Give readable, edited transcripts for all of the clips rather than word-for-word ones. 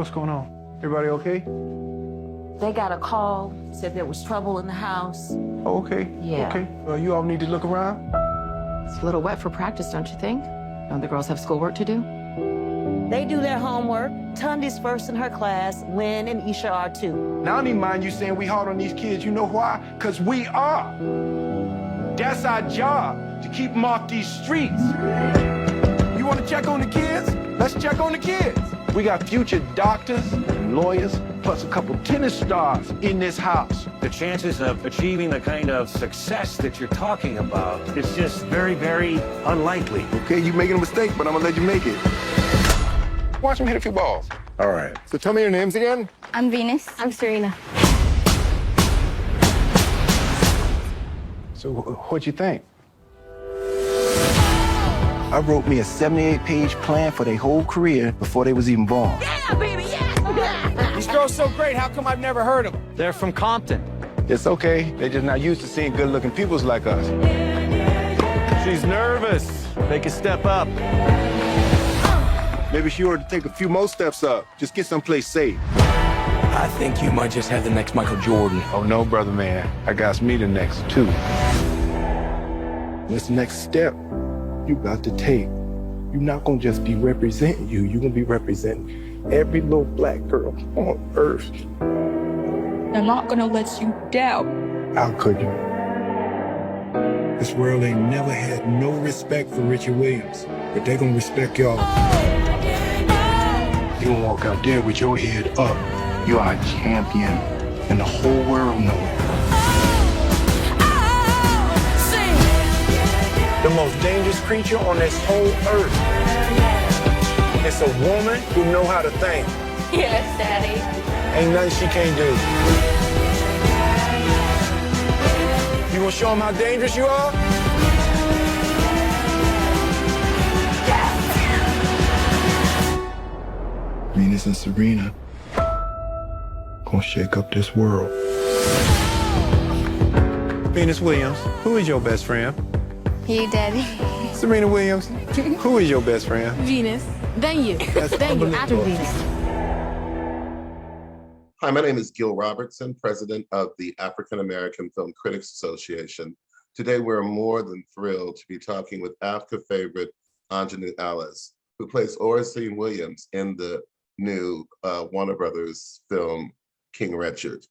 What's going on? Everybody okay? They got a call, said there was trouble in the house. Oh, okay. Yeah. Okay. You all need to look around? It's a little wet for practice, don't you think? Don't the girls have schoolwork to do? They do their homework. Tundi's first in her class. Lynn and Isha are too. Now, I don't even mind you saying we hard on these kids. You know why? Because we are. That's our job, to keep them off these streets. You want to check on the kids? Let's check on the kids. We got future doctors and lawyers, plus a couple tennis stars in this house. The chances of achieving the kind of success that you're talking about is just very, very unlikely. Okay, you making a mistake, but I'm gonna let you make it. Watch them hit a few balls. All right. So tell me your names again. I'm Venus. I'm Serena. So what'd you think? I wrote me a 78-page plan for their whole career before they was even born. Yeah, baby, yeah! These girls so great, how come I've never heard of them? They're from Compton. It's okay. They're just not used to seeing good-looking peoples like us. She's nervous. They can step up. Maybe she ought to take a few more steps up. Just get someplace safe. I think you might just have the next Michael Jordan. Oh, no, brother man. I got me the next, too. This next step you got to take. You're not gonna just be representing you. You're gonna be representing every little black girl on earth. They're not gonna let you down. How could you? This world ain't never had no respect for Richie Williams, but they gonna respect y'all. You gonna walk out there with your head up. You are a champion, and the whole world knows it. The most dangerous creature on this whole earth. It's a woman who know how to think. Yes, Daddy. Ain't nothing she can't do. You gonna show them how dangerous you are? Venus and Serena gonna shake up this world. Venus Williams, who is your best friend? You, Daddy. Serena Williams, who is your best friend? Venus. Then you. That's Then you. After unbelievable. Venus. Hi, my name is Gil Robertson, president of the African American Film Critics Association. Today, we're more than thrilled to be talking with Africa favorite Aunjanue Ellis, who plays Oracene Williams in the new Warner Brothers film, King Richard.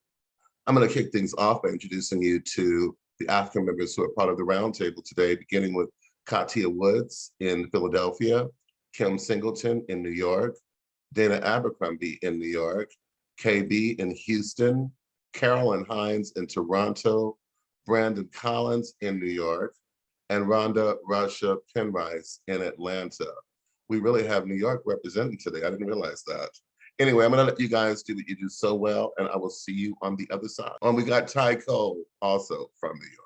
I'm gonna kick things off by introducing you to the African members who are part of the roundtable today, beginning with Katia Woods in Philadelphia, Kim Singleton in New York, Dana Abercrombie in New York, KB in Houston, Carolyn Hines in Toronto, Brandon Collins in New York, and Rhonda Rasha Penrice in Atlanta. We really have New York represented today. I didn't realize that. Anyway, I'm gonna let you guys do what you do so well, and I will see you on the other side. And we got Ty Cole also from New York.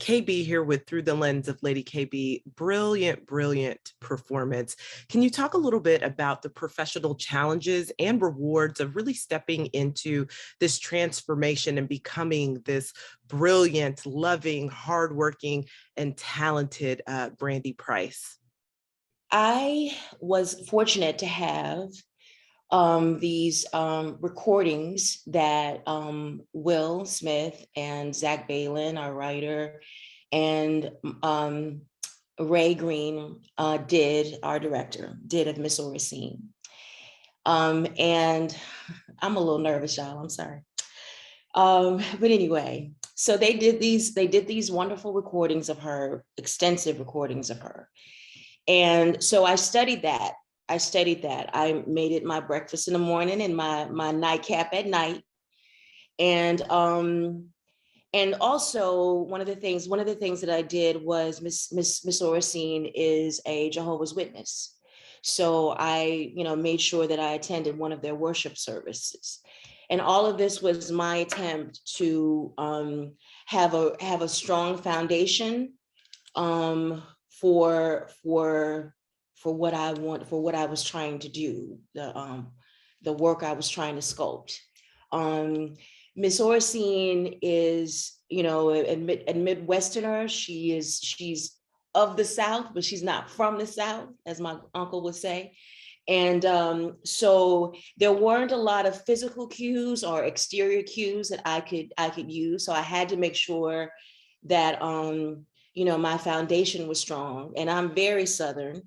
KB here with Through the Lens of Lady KB. Brilliant, brilliant performance. Can you talk a little bit about the professional challenges and rewards of really stepping into this transformation and becoming this brilliant, loving, hardworking, and talented Brandy Price? I was fortunate to have these recordings that Will Smith and Zach Balin, our writer, and Ray Green did, our director, did of Miss Oracene. And I'm a little nervous, y'all, I'm sorry. But anyway, so they did these wonderful recordings of her, extensive recordings of her. And so I studied that. I made it my breakfast in the morning and my nightcap at night. And also one of the things that I did was Miss Oracene is a Jehovah's Witness. So I, made sure that I attended one of their worship services. And all of this was my attempt to have a strong foundation for what I want, for what I was trying to do, the work I was trying to sculpt. Miss Oracene is, a Midwesterner. She's of the South, but she's not from the South, as my uncle would say. And so there weren't a lot of physical cues or exterior cues that I could use. So I had to make sure that my foundation was strong, and I'm very Southern.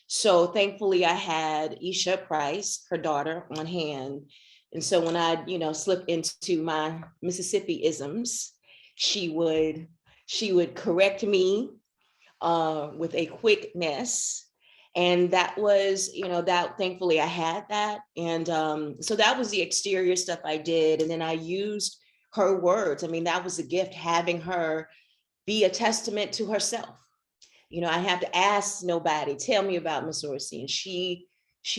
So thankfully I had Isha Price, her daughter, on hand. And so when I, slip into my Mississippi isms, she would correct me with a quickness. And that was, that thankfully I had that. And so that was the exterior stuff I did. And then I used her words. I mean, that was a gift, having her be a testament to herself. I have to ask nobody, tell me about Miss Orsine. She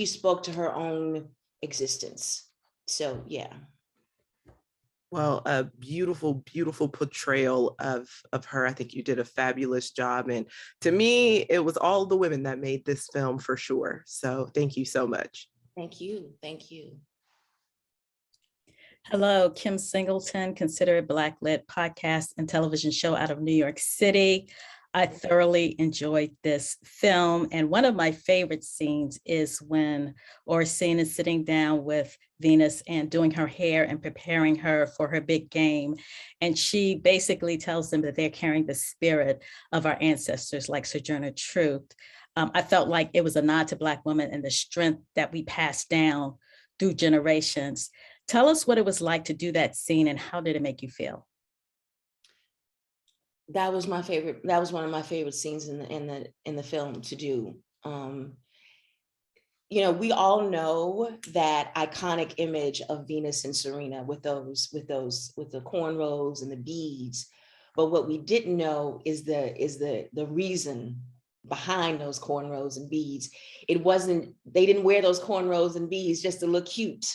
spoke to her own existence. So, yeah. Well, a beautiful, beautiful portrayal of her. I think you did a fabulous job. And to me, it was all the women that made this film for sure. So thank you so much. Thank you. Thank you. Hello, Kim Singleton, Consider It Black-Lit podcast and television show out of New York City. I thoroughly enjoyed this film. And one of my favorite scenes is when Orsine is sitting down with Venus and doing her hair and preparing her for her big game. And she basically tells them that they're carrying the spirit of our ancestors, like Sojourner Truth. I felt like it was a nod to Black women and the strength that we passed down through generations. Tell us what it was like to do that scene, and how did it make you feel? That was my favorite. That was one of my favorite scenes in the film to do. We all know that iconic image of Venus and Serena with the cornrows and the beads. But what we didn't know is the reason behind those cornrows and beads. They didn't wear those cornrows and beads just to look cute.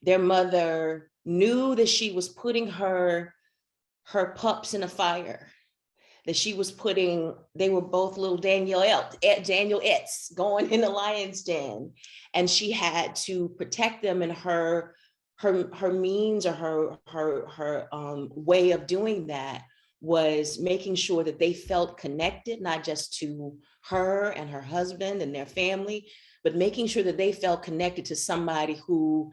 Their mother knew that she was putting her pups in a fire, that they were both little Daniel-ettes going in the lion's den. And she had to protect them, and her means, or her way of doing that was making sure that they felt connected, not just to her and her husband and their family, but making sure that they felt connected to somebody who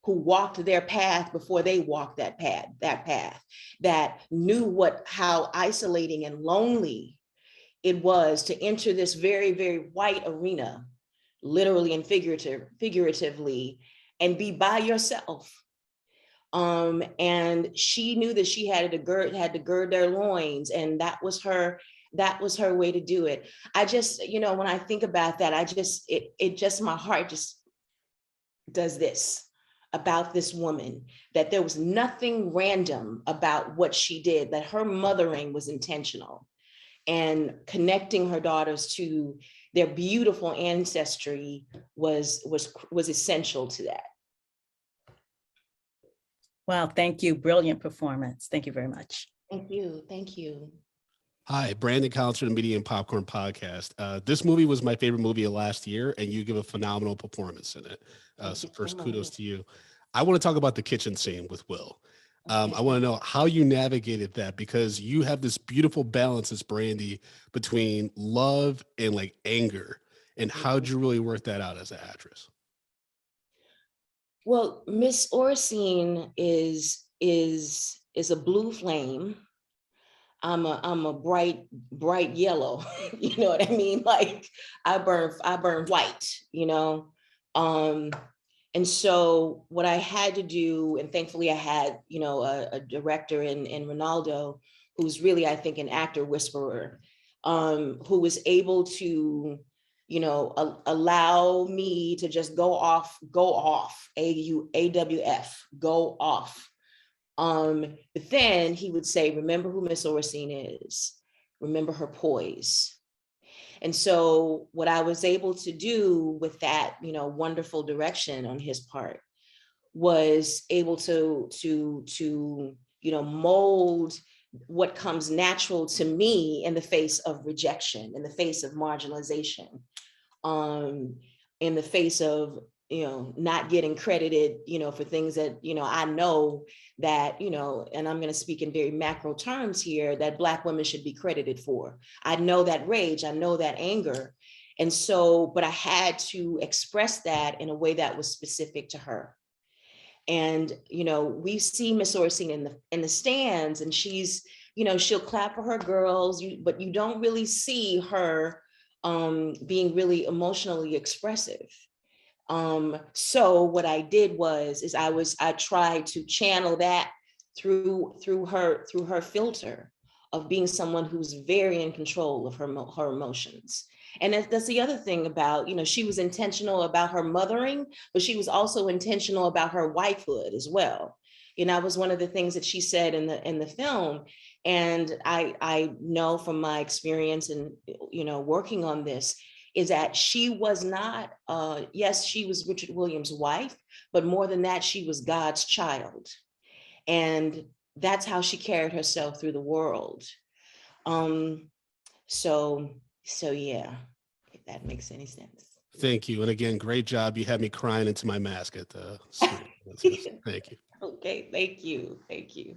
walked their path before they walked that path, that knew how isolating and lonely it was to enter this very, very white arena, literally and figuratively, and be by yourself. And she knew that she had to gird their loins, and that was her way to do it. I just, when I think about that, my heart just does this about this woman, that there was nothing random about what she did, that her mothering was intentional, and connecting her daughters to their beautiful ancestry was essential to that. Wow, thank you. Brilliant performance. Thank you very much. Thank you. Thank you. Hi, Brandon Collins from the Media and Popcorn Podcast. This movie was my favorite movie of last year, and you give a phenomenal performance in it. So first, kudos to you. I want to talk about the kitchen scene with Will. I want to know how you navigated that, because you have this beautiful balance as Brandy between love and like anger. And how'd you really work that out as an actress? Well, Miss Orsine is a blue flame. I'm a bright yellow, you know what I mean? Like I burn white, and so what I had to do, and thankfully I had, a director in Ronaldo, who's really, I think, an actor whisperer, who was able to, allow me to just go off, AWF, go off. But then he would say, remember who Miss Orsine is, remember her poise. And so what I was able to do with that, wonderful direction on his part, was able to mold what comes natural to me in the face of rejection, in the face of marginalization, in the face of not getting credited, for things that, I know that, and I'm going to speak in very macro terms here, that Black women should be credited for. I know that rage, I know that anger. And so, but I had to express that in a way that was specific to her. And, you know, we see Miss Orsine in the stands, and she's, you know, she'll clap for her girls, but you don't really see her being really emotionally expressive. So what I did was I tried to channel that through her filter of being someone who's very in control of her emotions. And that's the other thing about, you know, she was intentional about her mothering, but she was also intentional about her wifehood as well. You know, that was one of the things that she said in the film. And I know from my experience and, you know, working on this, is that she was not, yes, she was Richard Williams' wife, but more than that, she was God's child. And that's how she carried herself through the world. So yeah, if that makes any sense. Thank you. And again, great job. You had me crying into my mask at the Thank you. Okay, thank you. Thank you.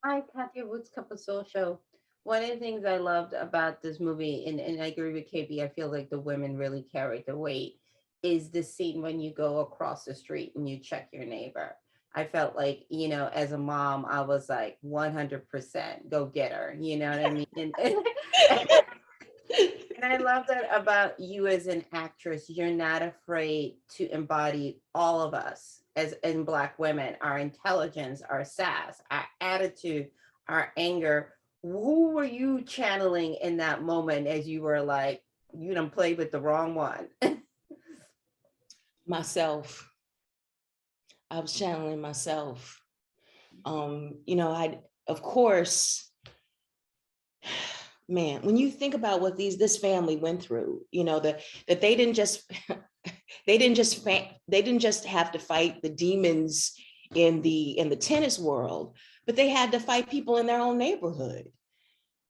Hi, Kathy Woods Cup of Social. One of the things I loved about this movie, and I agree with KB, I feel like the women really carried the weight, is the scene when you go across the street and you check your neighbor. I felt like, you know, as a mom, I was like 100% go get her, you know what I mean? And I love that about you as an actress. You're not afraid to embody all of us as in Black women, our intelligence, our sass, our attitude, our anger. Who were you channeling in that moment as you were like, you done played with the wrong one? Myself. I was channeling myself. You know, of course, man, when you think about what this family went through, you know, that they didn't just have to fight the demons in the tennis world, but they had to fight people in their own neighborhood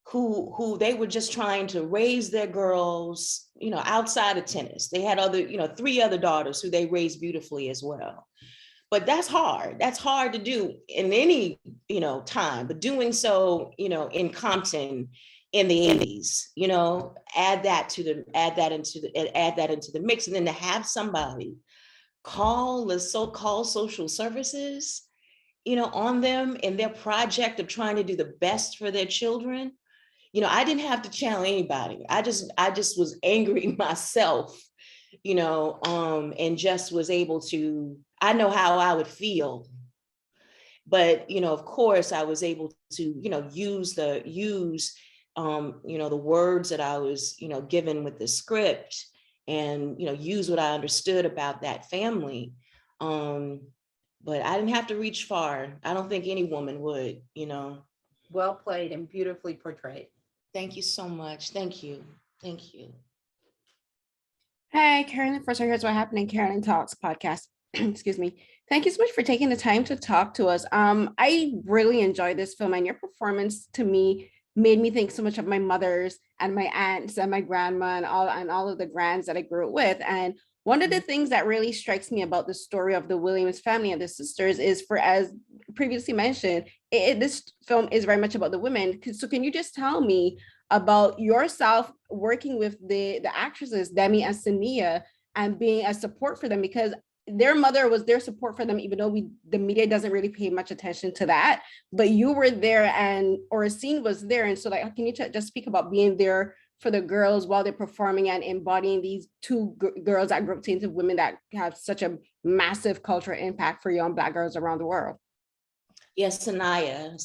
who they were just trying to raise their girls, you know, outside of tennis. They had other, you know, 3 other daughters who they raised beautifully as well. But that's hard. That's hard to do in any, you know, time, but doing so, you know, in Compton in the 80s, you know, add that into the mix. And then to have somebody call social services, you know, on them in their project of trying to do the best for their children. You know, I didn't have to challenge anybody. I just was angry myself, you know, and just was able to, I know how I would feel. But, you know, of course, I was able to, you know, use you know, the words that I was, you know, given with the script and, you know, use what I understood about that family. But I didn't have to reach far. I don't think any woman would, you know. Well played and beautifully portrayed. Thank you so much. Thank you. Thank you. Hi, Carolyn First Here's What Happened in Carolyn Talks podcast. Excuse me. Thank you so much for taking the time to talk to us. I really enjoyed this film, and your performance to me made me think so much of my mothers and my aunts and my grandma and all of the grands that I grew up with. And one of the things that really strikes me about the story of the Williams family and the sisters is, for as previously mentioned, this film is very much about the women. So can you just tell me about yourself working with the actresses, Demi and Sania, and being a support for them? Because their mother was their support for them, even though the media doesn't really pay much attention to that. But you were there, and Orsine was there. And so, like, can you just speak about being there for the girls while they're performing and embodying these 2 girls that grew up to women that have such a massive cultural impact for young Black girls around the world? Yes, Sanaya,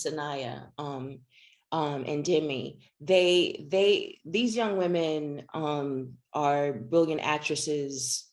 and Demi, these young women are brilliant actresses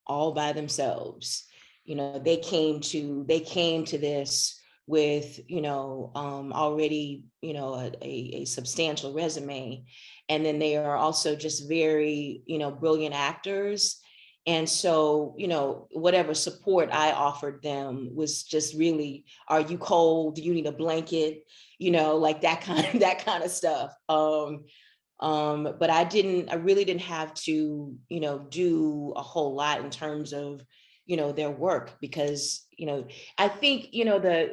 all by themselves. You know, they came to this with, you know, already, you know, a substantial resume. And then they are also just very, you know, brilliant actors. And so, you know, whatever support I offered them was just really, are you cold? Do you need a blanket? You know, like that kind of stuff. But I really didn't have to, you know, do a whole lot in terms of, you know, their work, because, you know, I think, you know,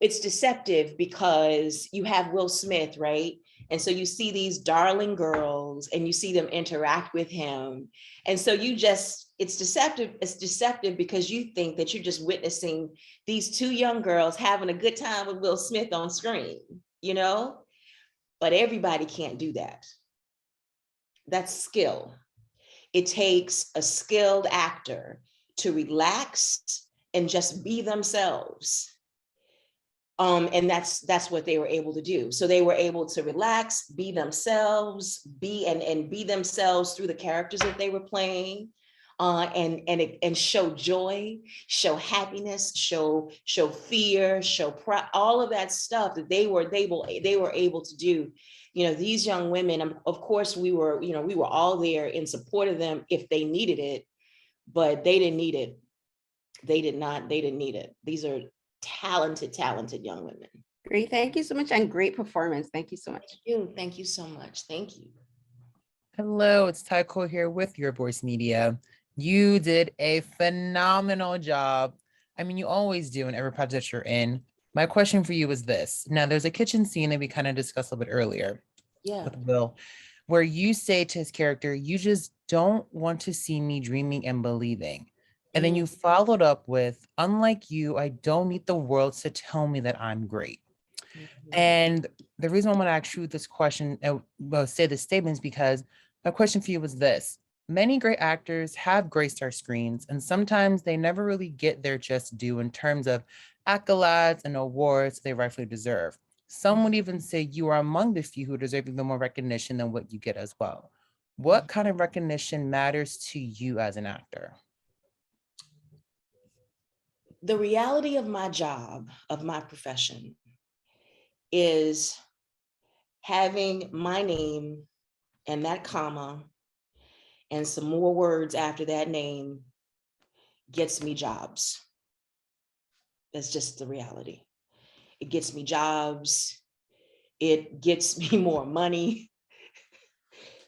it's deceptive because you have Will Smith, right? And so you see these darling girls and you see them interact with him. And so it's deceptive. It's deceptive because you think that you're just witnessing these two young girls having a good time with Will Smith on screen, you know? But everybody can't do that. That's skill. It takes a skilled actor to relax and just be themselves. And that's what they were able to do. So they were able to relax, be themselves, be themselves through the characters that they were playing, and show joy, show happiness, show fear, show pride, all of that stuff that they were able to do. You know, these young women, of course, we were all there in support of them if they needed it, but they didn't need it. They didn't need it. These are talented young women. Great. Thank you so much. And great performance. Thank you so much. Thank you so much. Thank you. Hello, it's Tycho here with Your Voice Media. You did a phenomenal job. I mean, you always do in every project that you're in. My question for you is this. Now, there's a kitchen scene that we kind of discussed a little bit earlier with Will, where you say to his character, you just don't want to see me dreaming and believing. And then you followed up with, unlike you, I don't need the world to tell me that I'm great. And the reason I'm going to ask you this question, say this statement, is because my question for you was this. Many great actors have graced our screens, and sometimes they never really get their just due in terms of accolades and awards they rightfully deserve. Some would even say you are among the few who deserve even more recognition than what you get as well. What kind of recognition matters to you as an actor? The reality of my job, of my profession, is having my name and that comma and some more words after that name gets me jobs. That's just the reality. It gets me jobs. It gets me more money.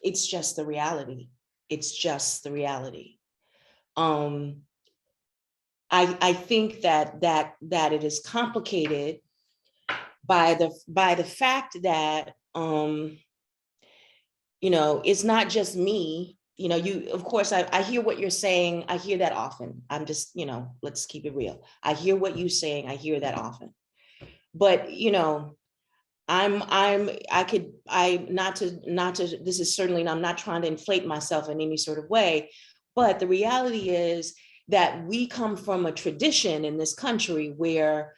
It's just the reality. It's just the reality. I think that it is complicated by the fact that it's not just me. Of course, I hear what you're saying. I hear that often. I'm just, let's keep it real. I hear what you're saying. I hear that often. But I'm not to, this is certainly, I'm not trying to inflate myself in any sort of way, but the reality is that we come from a tradition in this country where,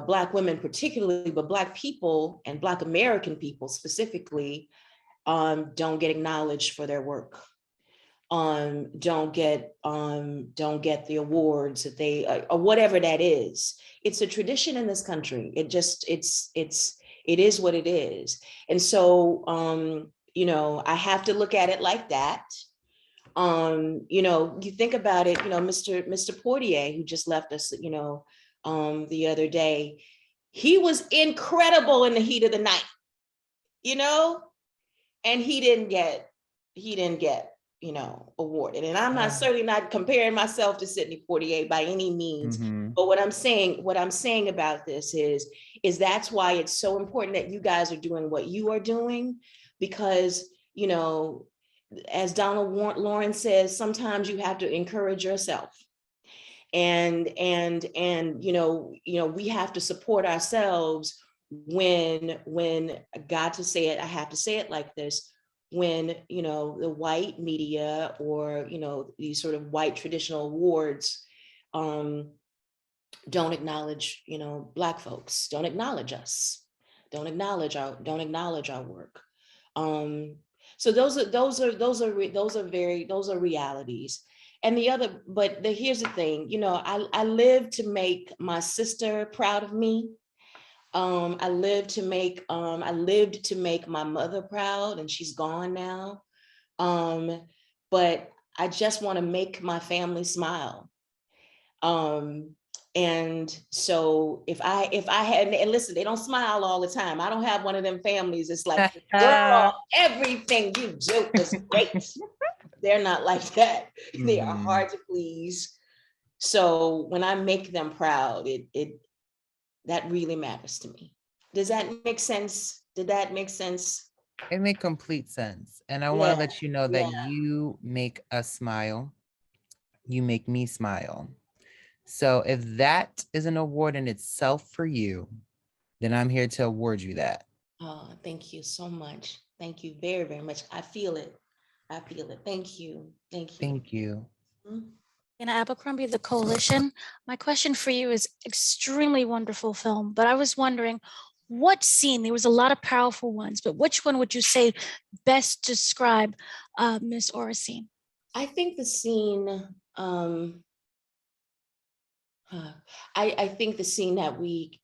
Black women particularly, but Black people and Black American people specifically, don't get acknowledged for their work. Don't get the awards that they, or whatever that is. It's a tradition in this country. It is what it is. And so, I have to look at it like that. You think about it, Mr. Portier, who just left us, the other day, he was incredible in the heat of the night, and he didn't get, awarded. And I'm not certainly not comparing myself to Sidney Poitier by any means. But what I'm saying about this is that's why it's so important that you guys are doing what you are doing, because, as Donald Lawrence says, sometimes you have to encourage yourself. And we have to support ourselves when God to say it, I have to say it like this, when, the white media or, these sort of white traditional awards don't acknowledge, Black folks, don't acknowledge us, don't acknowledge our work. So those are realities. And here's the thing, I live to make my sister proud of me. I lived to make my mother proud, and she's gone now. But I just want to make my family smile. And so if I had, and listen, they don't smile all the time. I don't have one of them families. It's like, girl, everything you do is great. They're not like that. They are hard to please. So when I make them proud, that really matters to me. Does that make sense? Did that make sense? It made complete sense. And I want to Yeah, let you know that yeah. you make us smile. You make me smile. So if that is an award in itself for you, then I'm here to award you that. Oh, thank you so much. Thank you very, very much. I feel it. I feel it. Thank you. Thank you. Thank you. Mhm. In Abercrombie, The Coalition. My question for you is extremely wonderful film, but I was wondering what scene, there was a lot of powerful ones, but which one would you say best describe Miss Aura's scene? I think the scene, I think the scene that we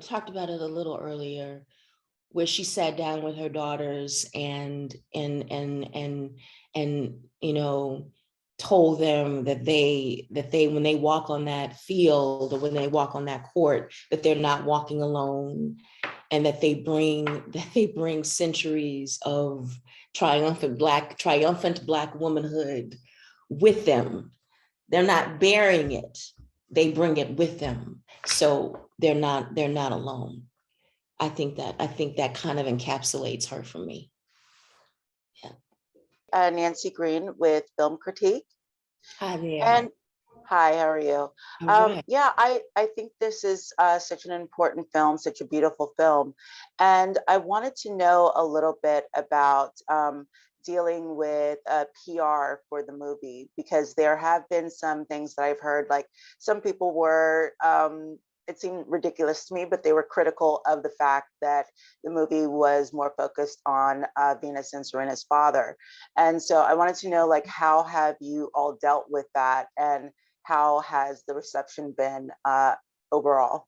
talked about it a little earlier, where she sat down with her daughters and you know, told them that they when they walk on that field or when they walk on that court, that they're not walking alone, and that they bring centuries of triumphant black womanhood with them. They're not bearing it, they bring it with them, so they're not alone. I think that kind of encapsulates her for me. Yeah. Nancy Green with Film Critique. Hi there. And hi, how are you? All right. Yeah, I think this is such an important film, such a beautiful film. And I wanted to know a little bit about dealing with PR for the movie, because there have been some things that I've heard, like some people were, it seemed ridiculous to me, but they were critical of the fact that the movie was more focused on Venus and Serena's father. And so I wanted to know, like, how have you all dealt with that, and how has the reception been overall?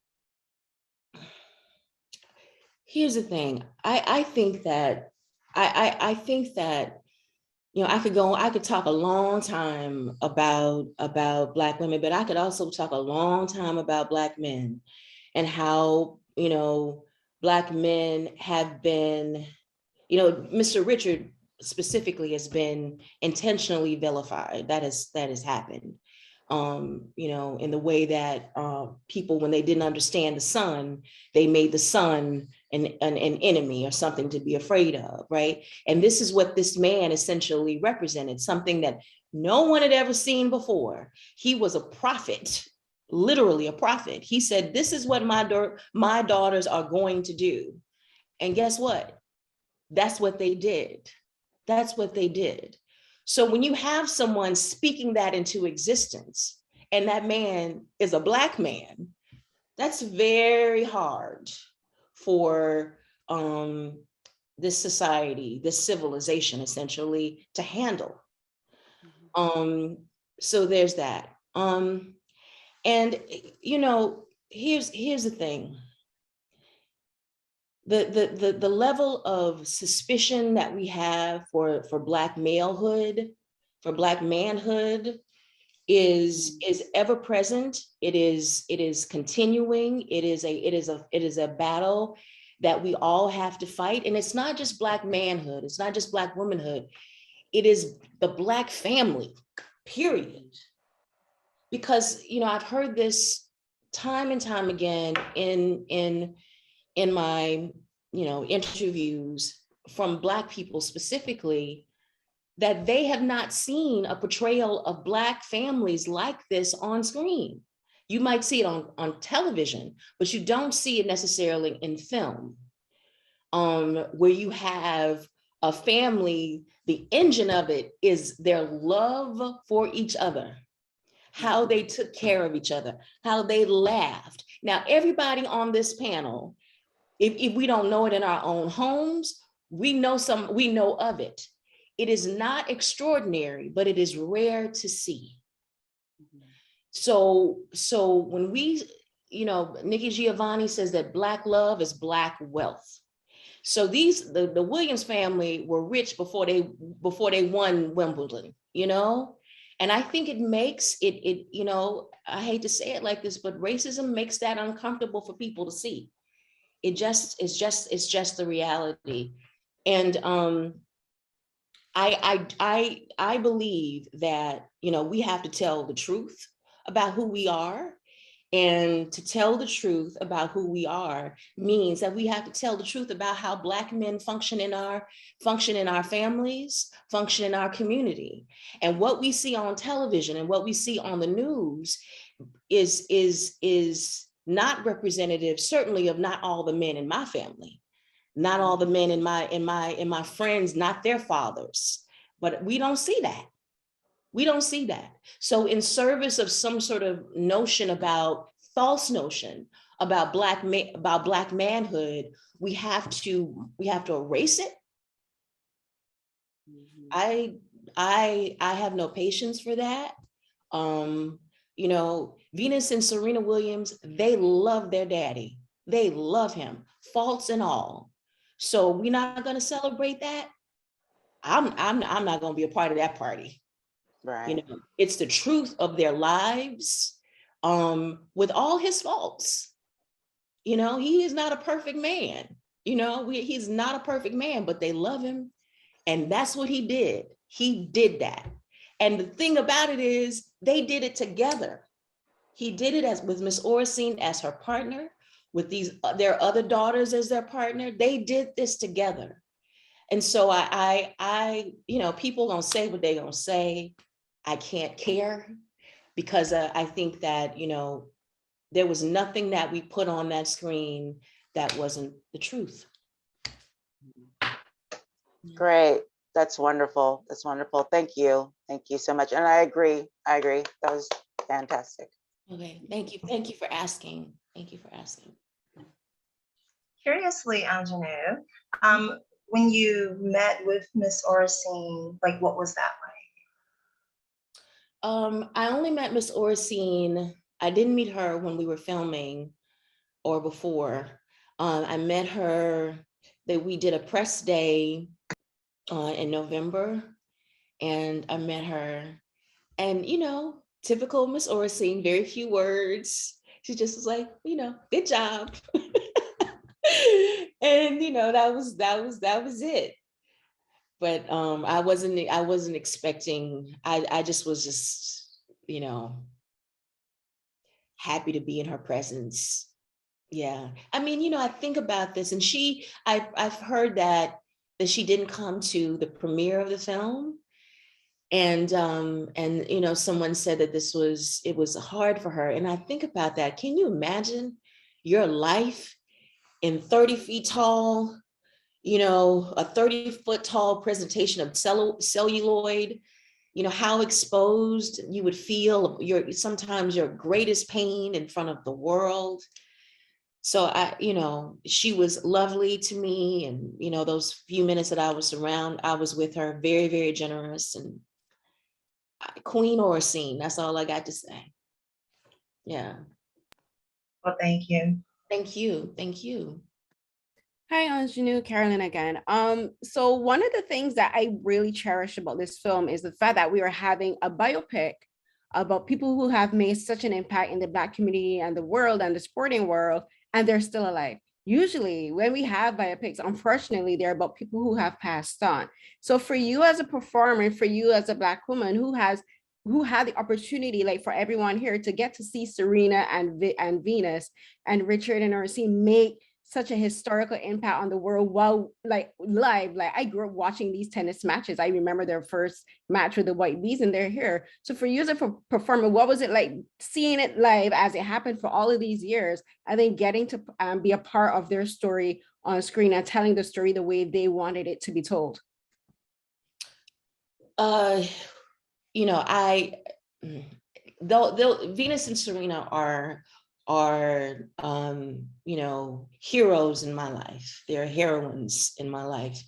Here's the thing. I think that I think that, you know, I could talk a long time about Black women, but I could also talk a long time about Black men and how, you know, Black men have been, you know, Mr. Richard specifically has been intentionally vilified. That has happened. You know, in the way that people, when they didn't understand the sun, they made the sun an enemy or something to be afraid of, right? And this is what this man essentially represented, something that no one had ever seen before. He was a prophet, literally a prophet. He said, this is what my daughters are going to do. And guess what? That's what they did. That's what they did. So when you have someone speaking that into existence, and that man is a Black man, that's very hard for this society, this civilization essentially to handle. So there's that. And you know, here's the thing. The level of suspicion that we have for Black malehood, for Black manhood, is ever present. It is continuing. It is a battle that we all have to fight. And it's not just Black manhood. It's not just Black womanhood. It is the Black family, period. Because, you know, I've heard this time and time again in my, you know, interviews from Black people specifically, that they have not seen a portrayal of Black families like this on screen. You might see it on television, but you don't see it necessarily in film, where you have a family, the engine of it is their love for each other, how they took care of each other, how they laughed. Now, everybody on this panel, if we don't know it in our own homes, we know of it. It is not extraordinary, but it is rare to see. So when we, you know, Nikki Giovanni says that Black love is Black wealth. So the Williams family were rich before they won Wimbledon, you know? And I think it makes it, you know, I hate to say it like this, but racism makes that uncomfortable for people to see. It's just the reality. And I believe that, you know, we have to tell the truth about who we are, And to tell the truth about who we are means that we have to tell the truth about how Black men function in our families, function in our community. And what we see on television and what we see on the news is not representative, certainly of not all the men in my family, not all the men in my friends, not their fathers. But we don't see that. We don't see that. So in service of some sort of false notion about Black manhood, we have to erase it. I have no patience for that. You know, Venus and Serena Williams, they love their daddy. They love him, faults and all. So we're not going to celebrate that. I'm not going to be a part of that party. Right. You know, it's the truth of their lives, with all his faults. You know, he is not a perfect man. You know, he's not a perfect man, but they love him. And that's what he did. He did that. And the thing about it is they did it together. He did it with Miss Oracene as her partner, with their other daughters as their partner. They did this together. And so I you know, people gonna say what they gonna say. I can't care, because I think that, you know, there was nothing that we put on that screen that wasn't the truth. Great. That's wonderful. That's wonderful. Thank you. Thank you so much. And I agree. That was fantastic. Okay, thank you. Thank you for asking. Thank you for asking. Curiously, Aunjanue, when you met with Miss Oracene, like, what was that like? I only met Miss Oracene. I didn't meet her when we were filming or before. I met her, we did a press day in November, and I met her, and, you know, typical Miss Oracene, very few words. She just was like, you know, good job. And, you know, that was it. But I wasn't expecting, I just was you know, happy to be in her presence. Yeah. I mean, you know, I think about this, and I've heard that she didn't come to the premiere of the film. And you know, someone said that it was hard for her. And I think about that. Can you imagine your life in 30 feet tall, you know, a 30-foot tall presentation of celluloid, you know, how exposed you would feel, sometimes your greatest pain in front of the world. So you know, she was lovely to me. And, you know, those few minutes that I was with her, very, very generous. And Queen Oracene, that's all I got to say. Yeah. Well, thank you. Thank you. Thank you. Hi, Aunjanue, Carolyn again. So one of the things that I really cherish about this film is the fact that we are having a biopic about people who have made such an impact in the Black community and the world and the sporting world, and they're still alive. Usually when we have biopics, unfortunately, they're about people who have passed on. So for you as a performer, for you as a Black woman who had the opportunity, like for everyone here, to get to see Serena and Venus and Richard and Oracene make such a historical impact on the world while live. Like I grew up watching these tennis matches. I remember their first match with the White Bees, and they're here. So for you as a performer, what was it like seeing it live as it happened for all of these years, and then getting to be a part of their story on screen and telling the story the way they wanted it to be told? You know, though Venus and Serena are you know, heroes in my life. They're heroines in my life.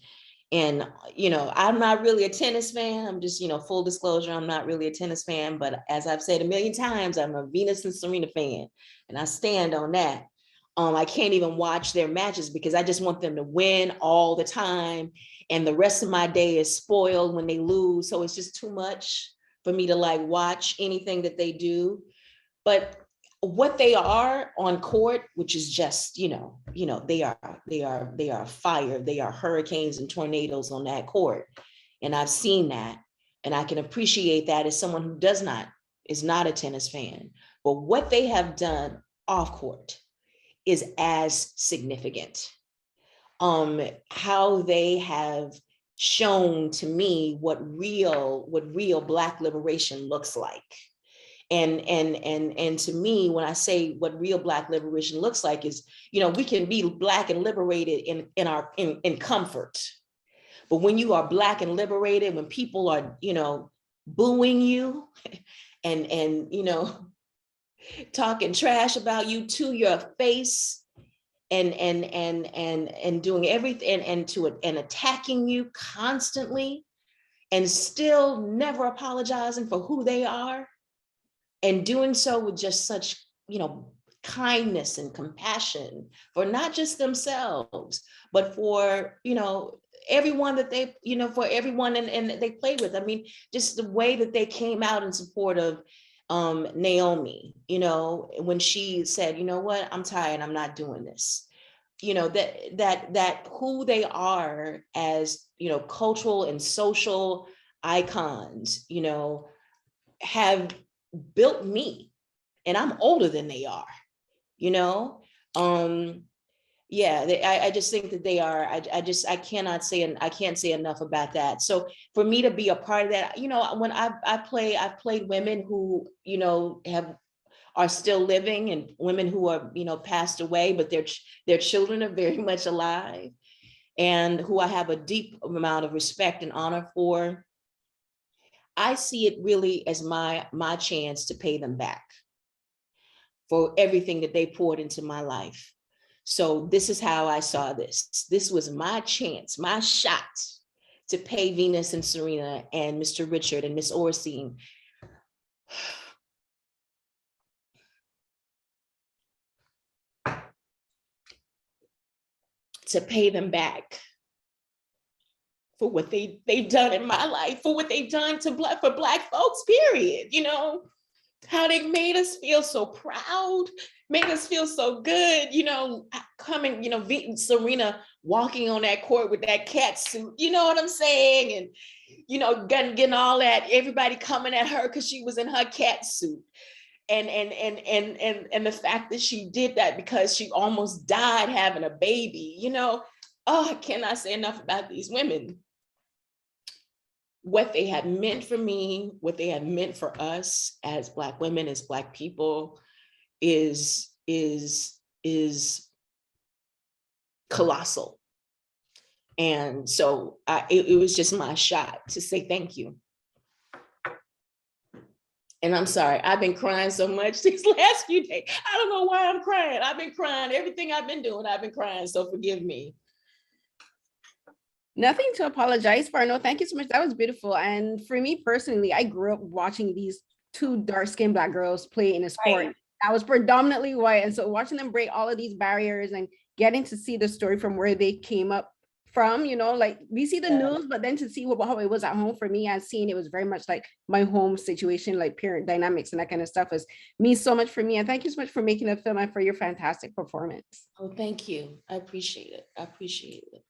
And, you know, I'm not really a tennis fan. I'm just, you know, full disclosure, I'm not really a tennis fan, but as I've said a million times, I'm a Venus and Serena fan, and I stand on that. I can't even watch their matches because I just want them to win all the time. And the rest of my day is spoiled when they lose. So it's just too much for me to like watch anything that they do. But what they are on court, which is just, you know, they are fire. They are hurricanes and tornadoes on that court. And I've seen that, and I can appreciate that as someone who is not a tennis fan. but what they have done off court is as significant. How they have shown to me what real Black liberation looks like. And to me, when I say what real Black liberation looks like is, we can be Black and liberated in comfort. But when you are Black and liberated, when people are, booing you and talking trash about you to your face and doing everything and attacking you constantly and still never apologizing for who they are and doing so with just such, kindness and compassion for not just themselves, but for, everyone that they, for everyone and they played with. I mean, just the way that they came out in support of Naomi, when she said, you know what, I'm tired, I'm not doing this. That who they are as, cultural and social icons, have built me, and I'm older than they are, I just think that they are, I can't say enough about that. So for me to be a part of that, when I've played women who, are still living and women who are, passed away, but their children are very much alive and who I have a deep amount of respect and honor for. I see it really as my chance to pay them back for everything that they poured into my life. So this is how I saw this. This was my chance, my shot to pay Venus and Serena and Mr. Richard and Miss Orstein to pay them back for what they've done in my life, for what they've done for Black folks, period. How they made us feel so proud, made us feel so good, coming, Serena walking on that court with that cat suit, you know what I'm saying? And, getting all that, everybody coming at her because she was in her cat suit. And the fact that she did that because she almost died having a baby, I cannot say enough about these women. What they have meant for me, what they have meant for us as Black women, as Black people, is colossal. And so it was just my shot to say thank you. And I'm sorry, I've been crying so much these last few days. I don't know why I'm crying. I've been crying. Everything I've been doing, I've been crying. So forgive me. Nothing to apologize for. No, thank you so much. That was beautiful. And for me personally, I grew up watching these two dark-skinned Black girls play in a sport. Right. I was predominantly white. And so watching them break all of these barriers and getting to see the story from where they came up from, like we see the news, but then to see how it was at home for me, as seeing it was very much like my home situation, like parent dynamics and that kind of stuff means so much for me. And thank you so much for making the film and for your fantastic performance. Oh, thank you. I appreciate it. I appreciate it.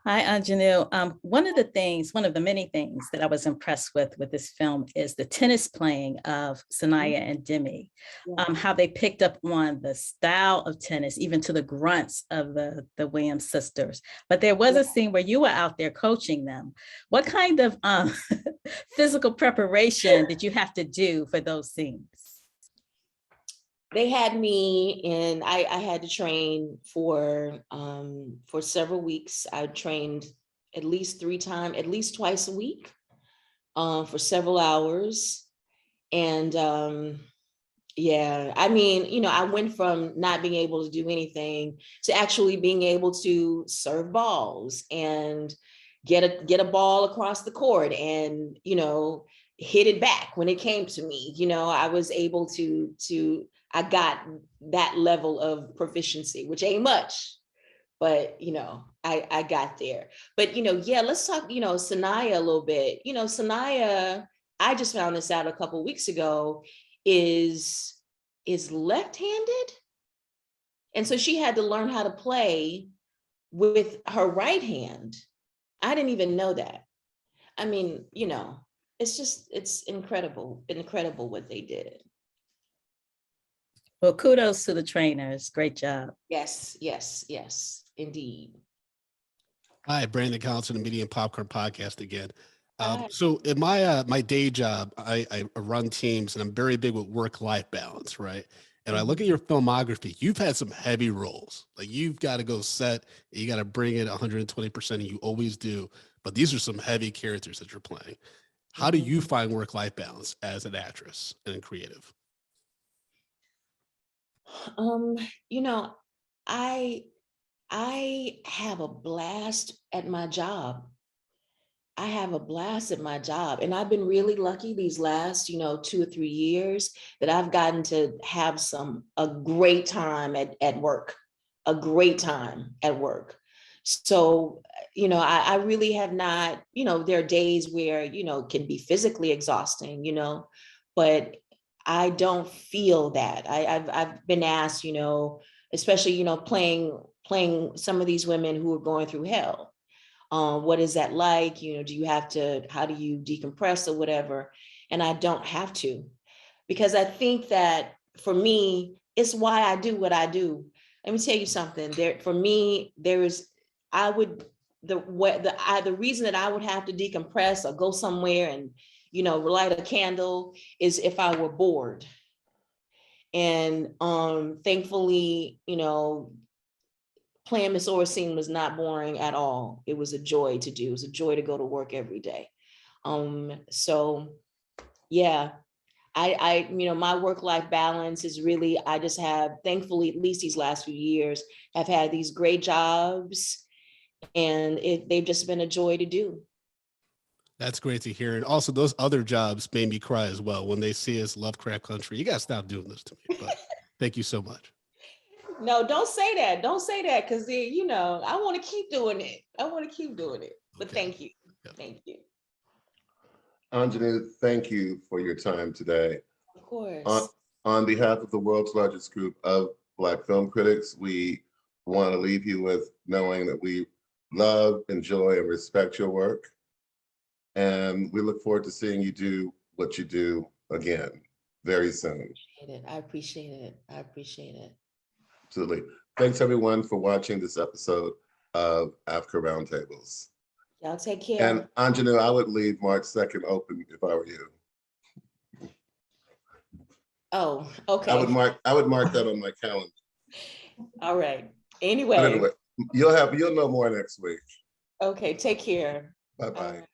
Hi, Aunjanue. One of the many things that I was impressed with this film is the tennis playing of Sanaya and Demi, how they picked up on the style of tennis, even to the grunts of the Williams sisters. But there was a scene where you were out there coaching them. What kind of physical preparation did you have to do for those scenes? They had me in, I had to train for several weeks. I trained at least twice a week for several hours. And I mean, I went from not being able to do anything to actually being able to serve balls and get a ball across the court and, hit it back when it came to me. I was able to I got that level of proficiency, which ain't much, but, I got there. But, let's talk, Sanaya a little bit. Sanaya, I just found this out a couple of weeks ago, is left-handed. And so she had to learn how to play with her right hand. I didn't even know that. I mean, it's incredible what they did. Well, kudos to the trainers. Great job. Yes, yes, yes, indeed. Hi, Brandon Collins, the Media and Popcorn Podcast again. Hi. So in my day job, I run teams, and I'm very big with work-life balance, right? And I look at your filmography, you've had some heavy roles. Like you've got to go set, you got to bring it 120%, and you always do. But these are some heavy characters that you're playing. How do you find work-life balance as an actress and creative? You know, I have a blast at my job. I have a blast at my job. And I've been really lucky these last, 2 or 3 years that I've gotten to have a great time at work, a great time at work. So, I really have not, there are days where, it can be physically exhausting, but I don't feel that. I've been asked, especially, playing some of these women who are going through hell. What is that like? How do you decompress or whatever? And I don't have to, because I think that for me, it's why I do what I do. Let me tell you something. For me, the reason that I would have to decompress or go somewhere and, light a candle is if I were bored. And thankfully, playing Miss Orsine was not boring at all. It was a joy to do. It was a joy to go to work every day. So yeah, my work-life balance is really, I just have, thankfully, at least these last few years, I've had these great jobs, and they've just been a joy to do. That's great to hear. And also those other jobs made me cry as well. When they see us Lovecraft Country, you got to stop doing this to me, but thank you so much. No, don't say that. Don't say that. Cause I want to keep doing it. But Okay. thank you. Yep. Thank you. Aunjanue, thank you for your time today. Of course. On behalf of the world's largest group of Black film critics, we want to leave you with knowing that we love, enjoy, and respect your work. And we look forward to seeing you do what you do again very soon. I appreciate it. Absolutely. Thanks everyone for watching this episode of Africa Roundtables. Y'all take care. And Aunjanue, I would leave March 2nd open if I were you. Oh, okay. I would mark that on my calendar. All right. But Anyway. anyway, you'll know more next week. Okay, take care. Bye-bye.